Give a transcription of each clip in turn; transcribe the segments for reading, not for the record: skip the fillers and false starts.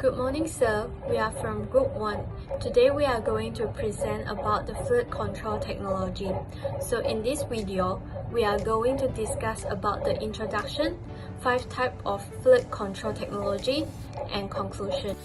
Good morning, sir. We are from Group 1. Today we are going to present about the flood control technology. So in this video, we are going to discuss about the introduction, 5 types of flood control technology, and conclusion.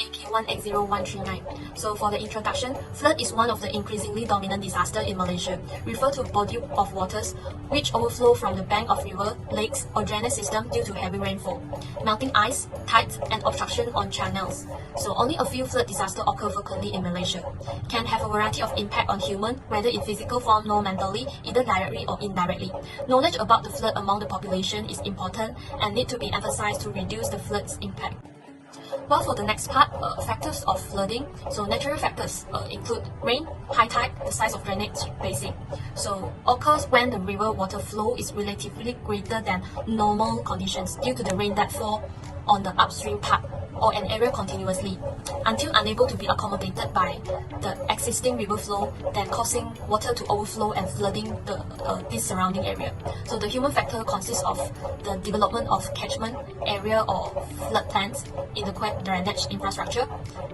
AK180139. So for the introduction, flood is one of the increasingly dominant disasters in Malaysia, refer to body of waters which overflow from the bank of river, lakes, or drainage system due to heavy rainfall, melting ice, tides, and obstruction on channels. So only a few flood disasters occur frequently in Malaysia. Can have a variety of impact on human, whether in physical form nor mentally, either directly or indirectly. Knowledge about the flood among the population is important and need to be emphasized to reduce the flood's impact. Well, for the next part, factors of flooding. So natural factors include rain, high tide, the size of drainage basin. So occurs when the river water flow is relatively greater than normal conditions due to the rain that fall on the upstream part or an area continuously, until unable to be accommodated by the existing river flow, then causing water to overflow and flooding this surrounding area. So the human factor consists of the development of catchment area or flood plans, inadequate drainage infrastructure,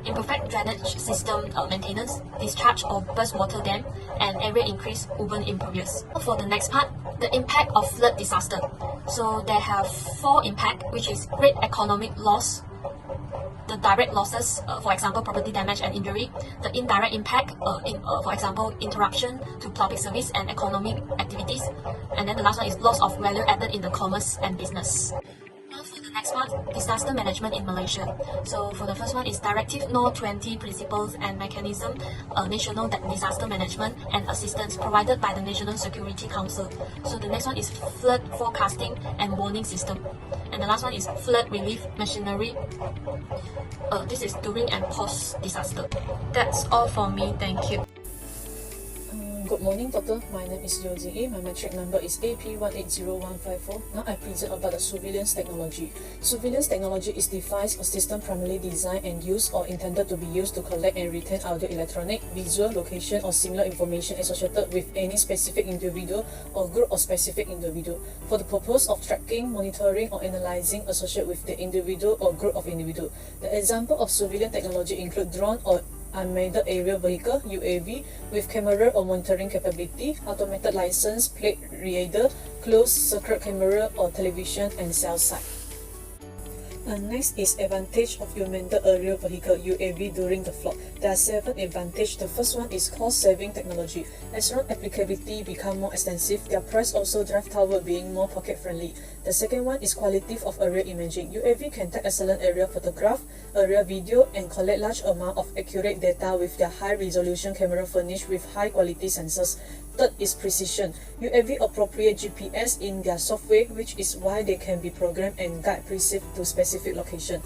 imperfect drainage system maintenance, discharge or burst water dam, and area increase urban impervious. For the next part, the impact of flood disaster. So they have 4 impacts, which is great economic loss, the direct losses, for example, property damage and injury, the indirect impact, for example, interruption to public service and economic activities, and then the last one is loss of value added in the commerce and business. For the next part, disaster management in Malaysia. So for the first one is Directive No. 20 Principles and Mechanism, National Disaster Management and Assistance provided by the National Security Council. So the next one is Flood Forecasting and Warning System. And the last one is Flood Relief Machinery. This is during and post-disaster. That's all for me. Thank you. Good morning, Doctor. My name is Liu Jingyi. My metric number is AP180154. Now I present about the surveillance technology. Surveillance technology is device or system primarily designed and used or intended to be used to collect and retain audio, electronic, visual, location, or similar information associated with any specific individual or group of specific individual for the purpose of tracking, monitoring, or analyzing associated with the individual or group of individual. The example of surveillance technology include drone or unmanned aerial vehicle (UAV) with camera or monitoring capability, automated license plate reader, closed circuit camera or television, and cell site. Next is advantage of unmanned aerial vehicle (UAV) during the flood. There are 7 advantages. The first one is cost-saving technology. As road applicability become more extensive, their price also drive toward being more pocket-friendly. The second one is quality of aerial imaging. UAV can take excellent aerial photograph, aerial video, and collect large amount of accurate data with their high-resolution camera furnished with high-quality sensors. Third is precision. UAV appropriate GPS in their software, which is why they can be programmed and guide precisely to specific location.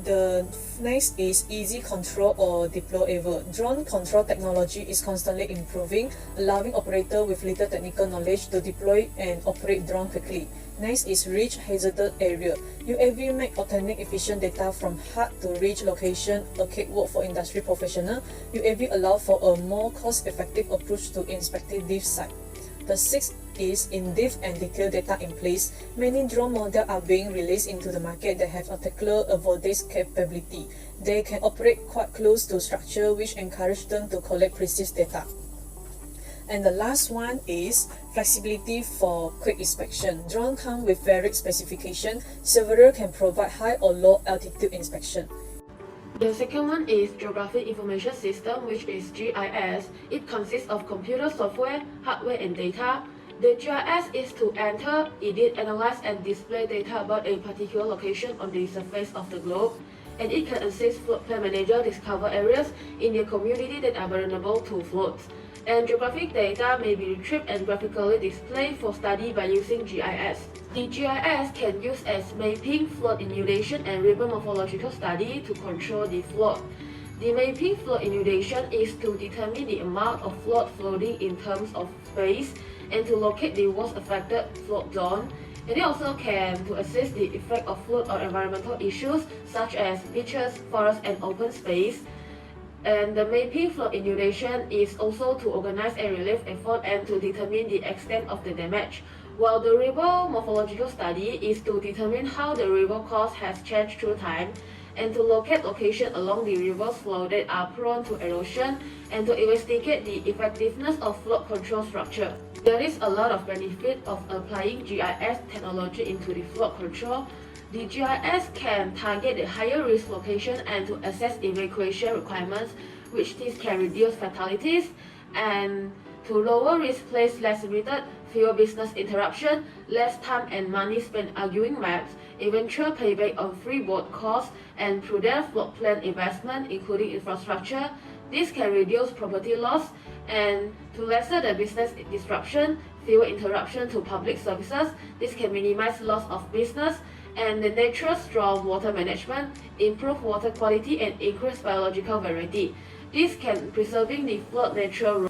The next is easy control or deployable. Drone control technology is constantly improving, allowing operators with little technical knowledge to deploy and operate drone quickly. Next is reach hazardous area. UAV make obtaining efficient data from hard to reach location a cakewalk for industry professional. UAV allow for a more cost-effective approach to inspecting this site. The sixth is in-depth and detailed data in place. Many drone models are being released into the market that have a particular avoidance capability. They can operate quite close to structure, which encourage them to collect precise data. And the last one is flexibility for quick inspection. Drone come with varied specifications. Several can provide high or low altitude inspection. The second one is Geographic Information System, which is GIS. It consists of computer software, hardware, and data. The GIS is to enter, edit, analyze, and display data about a particular location on the surface of the globe. And it can assist flood plan manager discover areas in their community that are vulnerable to floods. And geographic data may be retrieved and graphically displayed for study by using GIS. The GIS can use as mapping, flood inundation, and river morphological study to control the flood. The mapping flood inundation is to determine the amount of flood flooding in terms of space and to locate the worst affected flood zone. And it also can to assess the effect of flood on environmental issues such as beaches, forests, and open space. And the mapping flood inundation is also to organize a relief effort and to determine the extent of the damage. While the river morphological study is to determine how the river course has changed through time, and to locate locations along the river's flow that are prone to erosion, and to investigate the effectiveness of flood control structure. There is a lot of benefit of applying GIS technology into the flood control. The GIS can target the higher risk location and to assess evacuation requirements, which this can reduce fatalities, and to lower risk place less limited, fewer business interruption, less time and money spent arguing maps, eventual payback on free boat costs, and prudent flood plan investment including infrastructure. This can reduce property loss, and to lessen the business disruption, fewer interruption to public services. This can minimize loss of business, and the natural storm water management, improve water quality and increase biological variety. This can preserving the flood natural.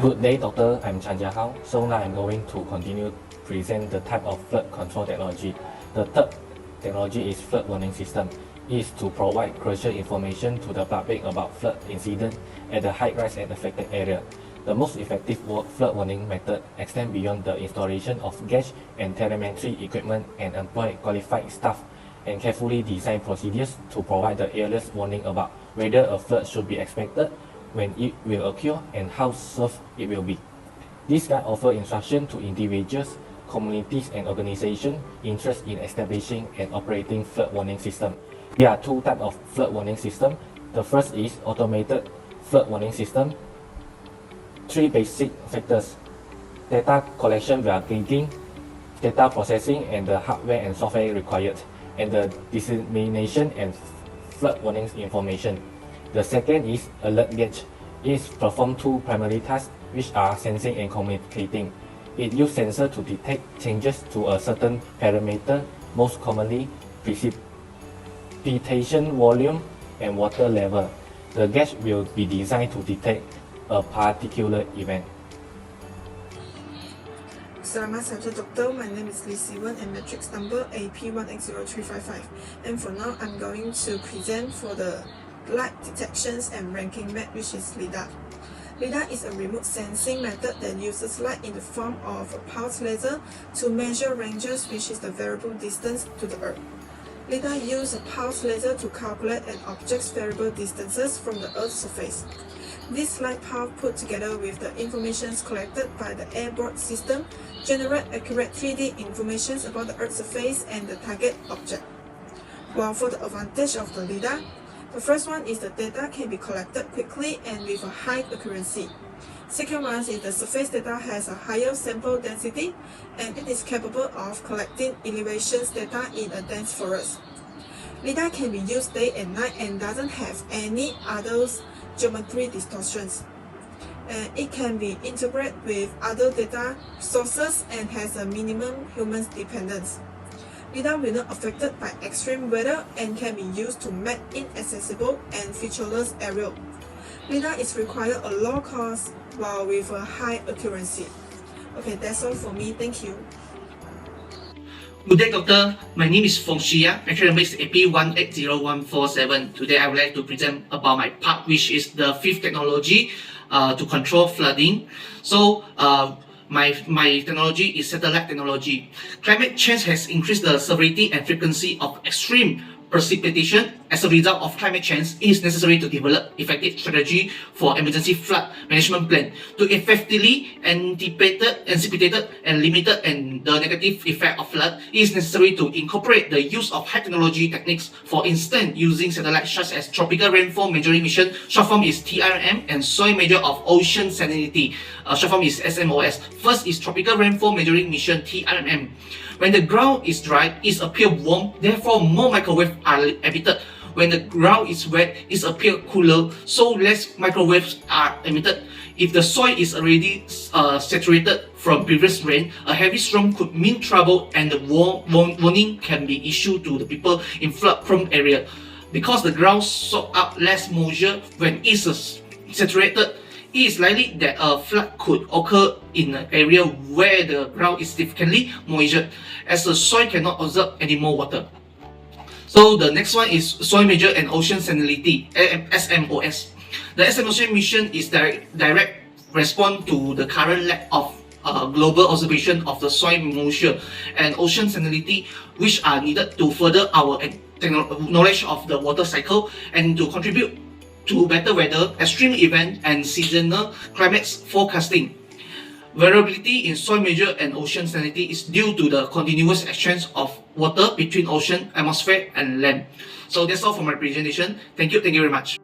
Good day, Doctor. I'm Chan Jia Hao. So now I'm going to continue present the type of flood control technology. The third technology is flood warning system. It is to provide crucial information to the public about flood incident at the high-rise and affected area. The most effective flood warning method extends beyond the installation of gauge and telemetry equipment and employ qualified staff and carefully design procedures to provide the earliest warning about whether a flood should be expected, when it will occur, and how severe it will be. This guide offers instruction to individuals, communities and organizations interested in establishing and operating flood warning system. There are two types of flood warning system. The first is automated flood warning system. Three basic factors: data collection via gauging, data processing and the hardware and software required, and the dissemination and flood warning information. The second is alert gauge. It performs two primary tasks, which are sensing and communicating. It uses sensors to detect changes to a certain parameter, most commonly precipitation volume and water level. The gauge will be designed to detect a particular event. Selamat Satu Doctor, my name is Sec1 and matrix number AP180355. And for now, I'm going to present for the light detections and ranking map, which is LIDAR. LIDAR is a remote sensing method that uses light in the form of a pulse laser to measure ranges, which is the variable distance to the Earth. LIDAR uses a pulse laser to calculate an object's variable distances from the Earth's surface. This light path put together with the information collected by the airborne system generate accurate 3D information about the Earth's surface and the target object. While for the advantage of the LIDAR, the first one is the data can be collected quickly and with a high accuracy. Second one is the surface data has a higher sample density and it is capable of collecting elevations data in a dense forest. LIDAR can be used day and night and doesn't have any other geometry distortions. It can be integrated with other data sources and has a minimum human dependence. LIDAR will not affected by extreme weather and can be used to map inaccessible and featureless area. LIDAR is required a low cost while with a high accuracy. Okay, that's all for me. Thank you. Good day, Doctor. My name is Fong Xia. My number is AP180147. Today, I would like to present about my part, which is the fifth technology to control flooding. So, my technology is satellite technology. Climate change has increased the severity and frequency of extreme precipitation. As a result of climate change, it is necessary to develop effective strategy for emergency flood management plan to effectively anticipate and limit the negative effect of flood. It is necessary to incorporate the use of high technology techniques, for instance, using satellites such as tropical rainfall measuring mission, short form is TRM, and soil measure of ocean salinity, short form is SMOS. First is tropical rainfall measuring mission, TRM. When the ground is dry, it appears warm, therefore more microwaves are emitted. When the ground is wet, it appears cooler, so less microwaves are emitted. If the soil is already saturated from previous rain, a heavy storm could mean trouble and the warning can be issued to the people in flood-prone area. Because the ground soaks up less moisture when it is saturated, it is likely that a flood could occur in an area where the ground is significantly moistured, as the soil cannot absorb any more water. So the next one is soil measure and ocean salinity, SMOS. The SMOS mission is direct response to the current lack of global observation of the soil moisture and ocean salinity, which are needed to further our knowledge of the water cycle and to contribute to better weather, extreme event, and seasonal climate forecasting. Variability in soil measure and ocean salinity is due to the continuous exchange of water between ocean, atmosphere, and land. So that's all for my presentation. Thank you very much.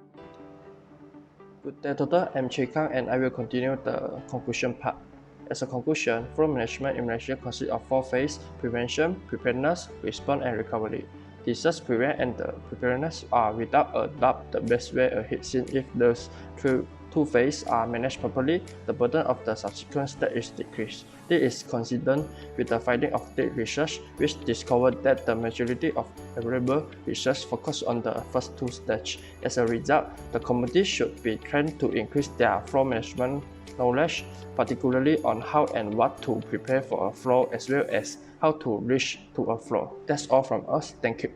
Good day, Doctor. I'm Choi Kang, and I will continue the conclusion part. As a conclusion, flood management in Malaysia consists of 4 phases: prevention, preparedness, response, and recovery. Disaster prevention and the preparedness are without a doubt the best way ahead, since if those two phases are managed properly, the burden of the subsequent stage is decreased. This is consistent with the finding of the research, which discovered that the majority of available research focus on the first 2 stages. As a result, the community should be trained to increase their flood management knowledge, particularly on how and what to prepare for a flood as well as how to reach to a flood. That's all from us. Thank you.